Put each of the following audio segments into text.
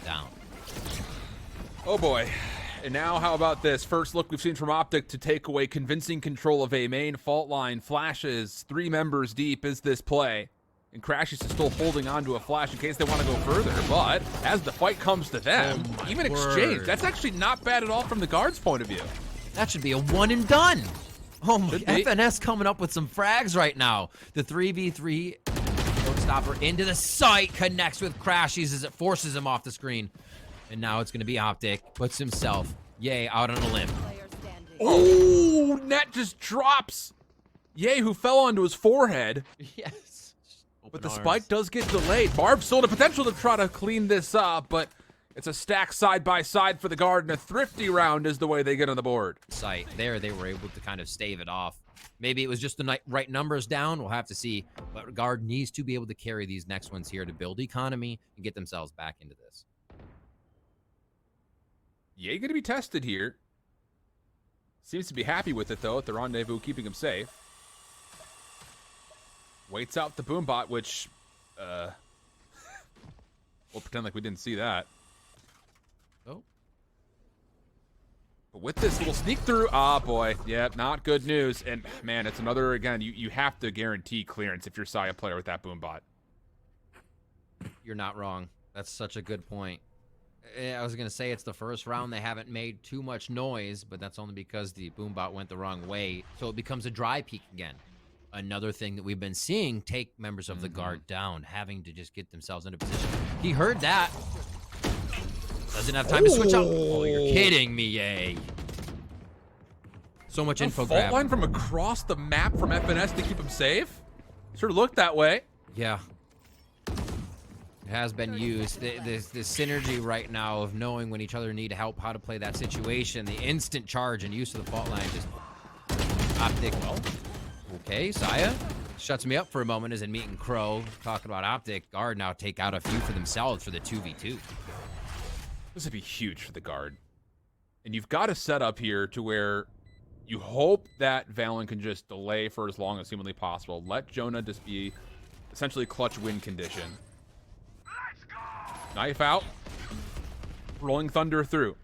Down. Oh boy. And now how about this? First look we've seen from Optic to take away convincing control of a main fault line. Flashes 3 members deep is this play. And Crashes is still holding on to a flash in case they want to go further. But as the fight comes to them, even exchange, that's actually not bad at all from the guard's point of view. That should be a one and done. Oh my, FNS coming up with some frags right now. The 3v3 stopper into the site, connects with Crashes as it forces him off the screen. And now it's going to be Optic, puts himself, Yay, out on a limb. Oh, net just drops. Yay, who fell onto his forehead. Yes. But the spike does get delayed. Marv still the potential to try to clean this up, but it's a stack side by side for the guard, and a thrifty round is the way they get on the board. Site there, they were able to kind of stave it off. Maybe it was just the right numbers down. We'll have to see. But guard needs to be able to carry these next ones here to build economy and get themselves back into this. Yay going to be tested here. Seems to be happy with it, though, at the rendezvous, keeping him safe. Waits out the boombot, which, we'll pretend like we didn't see that. Oh. But with this little sneak through, boy, yeah, not good news. And, man, it's another, again, you have to guarantee clearance if you're Saya player with that boombot. You're not wrong. That's such a good point. I was going to say it's the first round they haven't made too much noise, but that's only because the boombot went the wrong way. So it becomes a dry peak again. Another thing that we've been seeing take members of the guard down, having to just get themselves into position. He heard that. Doesn't have time to switch out. Oh, you're kidding me, Yay. So much info grab. Fault line from across the map from FNS to keep him safe? Sure looked that way. Yeah. It has been used. This synergy right now of knowing when each other need help, how to play that situation, the instant charge and use of the fault line just Optic. Well, okay, Saya shuts me up for a moment as in meeting Crow talking about Optic. Guard now take out a few for themselves for the 2v2. This would be huge for the guard. And you've got a setup here to where you hope that Valen can just delay for as long as humanly possible. Let Jonah just be essentially clutch win condition. Knife out. Rolling Thunder through.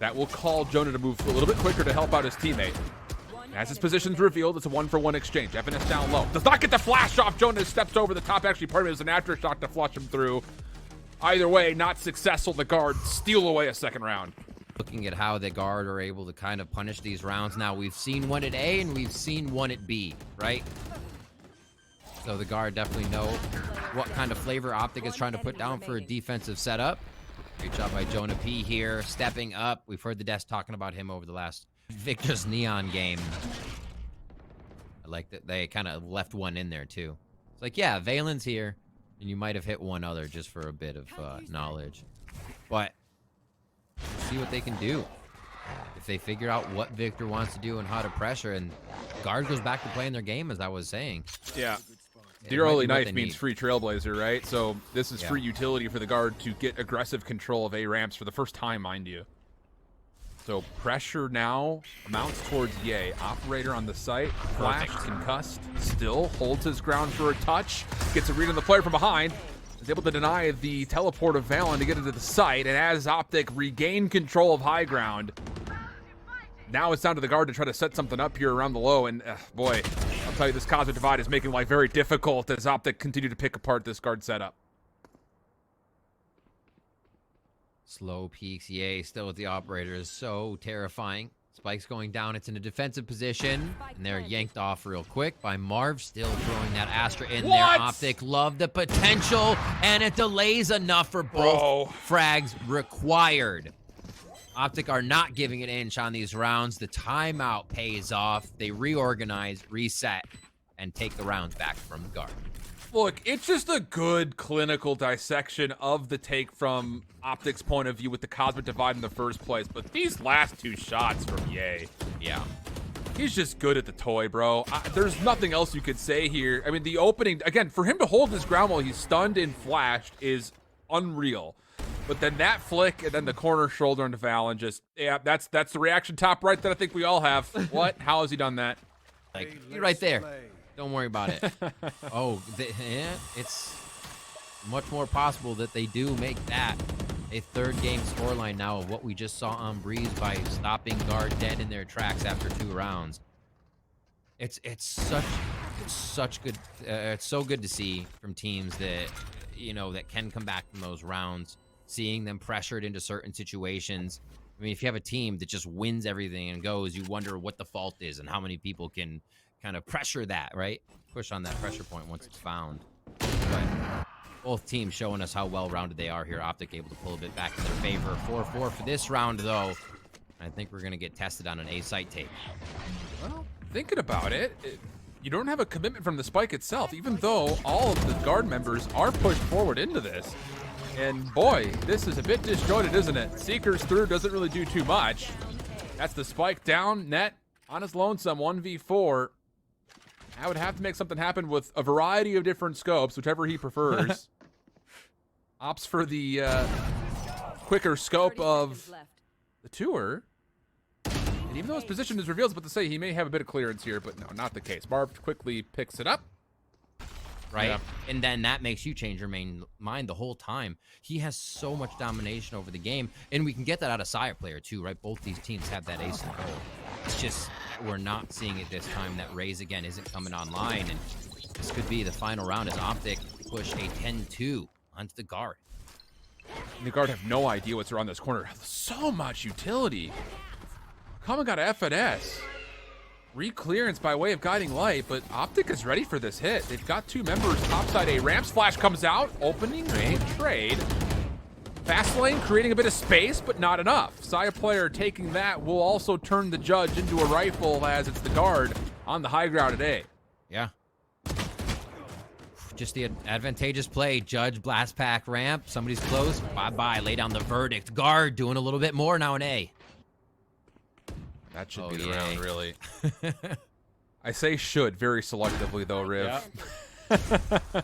That will call Jonah to move a little bit quicker to help out his teammate. As his position's revealed, it's a 1-for-1 exchange. FNS down low. Does not get the flash off. Jonah steps over the top. Actually, part of it is an aftershock to flush him through. Either way, not successful. The guard steal away a second round. Looking at how the guard are able to kind of punish these rounds. Now, we've seen one at A and we've seen one at B, right? So the guard definitely know what kind of flavor Optic is trying to put down for a defensive setup. Great job by Jonah P here, stepping up. We've heard the desk talking about him over the last Victor's Neon game. I like that they kind of left one in there too. It's like, yeah, Valen's here, and you might have hit one other just for a bit of knowledge. But see what they can do. If they figure out what Victor wants to do and how to pressure, and guard goes back to playing their game, as I was saying. Yeah. Dear Holy Knife means free Trailblazer, right? So this is free utility for the guard to get aggressive control of A ramps for the first time, mind you. So pressure now mounts towards Yay. Operator on the site. Flash, concussed, still holds his ground for a touch. Gets a read on the player from behind. Is able to deny the teleport of Valen to get into the site. And as Optic regain control of high ground, now it's down to the guard to try to set something up here around the low. And boy, I'll tell you, this Cosmic Divide is making life very difficult as Optic continue to pick apart this guard setup. Slow peaks, Yay, still with the operator is so terrifying. Spike's going down, it's in a defensive position, and they're yanked off real quick by Marv, still throwing that Astra in there. Optic love the potential, and it delays enough for both frags required. Optic are not giving an inch on these rounds. The timeout pays off. They reorganize, reset, and take the rounds back from the guard. Look, it's just a good clinical dissection of the take from Optic's point of view with the Cosmic Divide in the first place. But these last two shots from Yay. Yeah. He's just good at the toy, bro. There's nothing else you could say here. I mean, the opening, again, for him to hold his ground while he's stunned and flashed is unreal. But then that flick and then the corner shoulder into Valen just, yeah, that's the reaction top right that I think we all have. What? How has he done that? Like, you're right there. Don't worry about it. Oh, yeah, it's much more possible that they do make that a third game scoreline now of what we just saw on Breeze by stopping guard dead in their tracks after 2 rounds. It's such good. It's so good to see from teams that, you know, that can come back from those rounds, seeing them pressured into certain situations. I mean, if you have a team that just wins everything and goes, you wonder what the fault is and how many people can kind of pressure that, right? Push on that pressure point once it's found. But both teams showing us how well-rounded they are here. Optic able to pull a bit back in their favor. 4-4 for this round, though. I think we're going to get tested on an A-site tape. Well, thinking about it, you don't have a commitment from the spike itself, even though all of the guard members are pushed forward into this. And boy, this is a bit disjointed, isn't it? Seekers through doesn't really do too much. That's the spike down. Net on his lonesome, 1v4. I would have to make something happen with a variety of different scopes, whichever he prefers. Opts for the quicker scope of the tour. And even though his position is revealed, but to say he may have a bit of clearance here, but no, not the case. Marv quickly picks it up. Right? Yeah. And then that makes you change your main mind the whole time. He has so much domination over the game, and we can get that out of Sire player too, right? Both these teams have that ace in the hole. It's just we're not seeing it this time. That Raze again isn't coming online, and this could be the final round as Optic push a 10-2 onto the guard. And the guard have no idea what's around this corner. So much utility. Common got FNS. Re-clearance by way of guiding light, but Optic is ready for this hit. They've got 2 members topside A. Ramps flash comes out, opening a trade. Fast lane creating a bit of space, but not enough. Saya player taking that will also turn the judge into a rifle as it's the guard on the high ground at A. Yeah. Just the advantageous play. Judge, blast pack, ramp. Somebody's close. Bye-bye. Lay down the verdict. Guard doing a little bit more now in A. That should be the round, really. I say should very selectively, though, Riv. Yeah.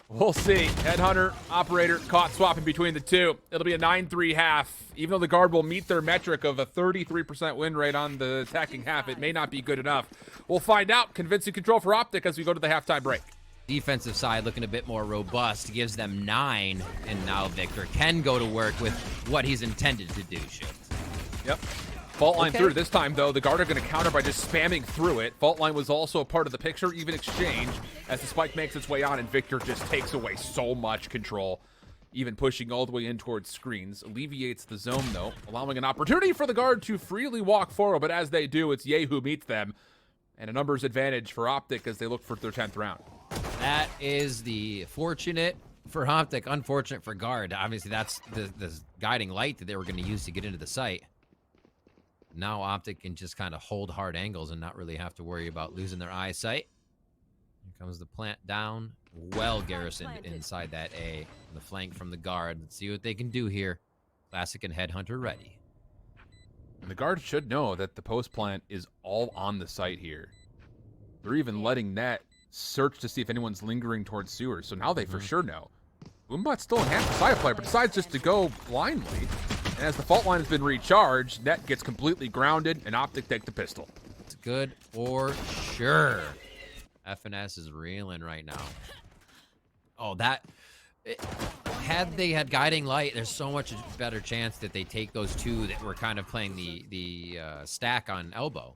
We'll see. Headhunter, Operator, caught swapping between the two. It'll be a 9-3 half. Even though the guard will meet their metric of a 33% win rate on the attacking half, it may not be good enough. We'll find out. Convincing control for Optic as we go to the halftime break. Defensive side looking a bit more robust. Gives them 9. And now Victor can go to work with what he's intended to do, Shift. Yep. Fault line through. This time, though, the guard are going to counter by just spamming through it. Fault line was also a part of the picture, even exchange, as the spike makes its way on, and Victor just takes away so much control, even pushing all the way in towards screens. Alleviates the zone, though, allowing an opportunity for the guard to freely walk forward, but as they do, it's Ye who meets them, and a numbers advantage for Optic as they look for their 10th round. That is the fortunate for Optic, unfortunate for guard. Obviously, that's the guiding light that they were going to use to get into the site. Now Optic can just kind of hold hard angles and not really have to worry about losing their eyesight. Here comes the plant down. Well garrisoned inside that A. The flank from the guard. Let's see what they can do here. Classic and Headhunter ready. And the guard should know that the post plant is all on the site here. They're even letting Net search to see if anyone's lingering towards sewers. So now they for sure know. Boombot's still in half the side player, but decides just to go blindly. And as the fault line has been recharged, Net gets completely grounded, and Optic takes the pistol. It's good for sure. FNS is reeling right now. Oh, had they had guiding light, there's so much better chance that they take those 2 that were kind of playing the stack on elbow.